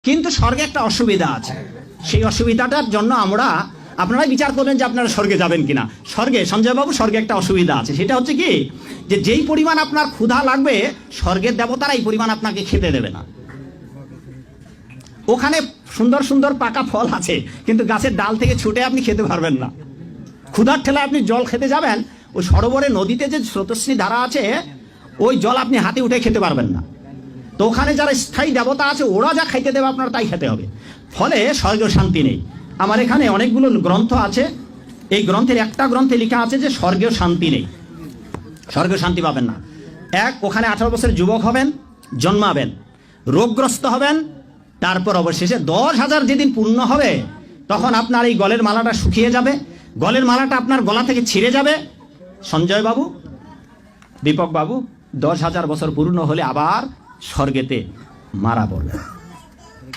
কিন্তু স্বর্গে একটা অসুবিধা আছে, সেই অসুবিধাটার জন্য আপনারাই বিচার করবেন যে আপনারা স্বর্গে যাবেন কিনা। স্বর্গে, সঞ্জয়বাবু, স্বর্গে একটা অসুবিধা আছে, সেটা হচ্ছে কি, যে যেই পরিমাণ আপনার ক্ষুধা লাগবে স্বর্গের দেবতারা এই পরিমাণ আপনাকে খেতে দেবে না। ওখানে সুন্দর সুন্দর পাকা ফল আছে, কিন্তু গাছের ডাল থেকে ছুটে আপনি খেতে পারবেন না। ক্ষুধার ঠেলায় আপনি জল খেতে যাবেন, ওই সরোবরে নদীতে যে স্রোতস্বিনী ধারা আছে, ওই জল আপনি হাতে উঠে খেতে পারবেন না। তো ওখানে যারা স্থায়ী দেবতা আছে, ওরা যা খাইতে দেবে আপনার তাই খেতে হবে। ফলে স্বর্গেও শান্তি নেই। আমার এখানে অনেকগুলো গ্রন্থ আছে, এই গ্রন্থের একটা গ্রন্থে লেখা আছে যে স্বর্গেও শান্তি নেই, স্বর্গেও শান্তি পাবেন না। ওখানে 18 বছরের যুবক হবেন, জন্মাবেন, রোগগ্রস্ত হবেন, তারপর অবশেষে 10,000 যেদিন পূর্ণ হবে তখন আপনার এই গলের মালাটা শুকিয়ে যাবে, গলের মালাটা আপনার গলা থেকে ছিঁড়ে যাবে। সঞ্জয় বাবু, দীপক বাবু, 10,000 বছর পূর্ণ হলে আবার স্বর্গেতে মারা পড়বে।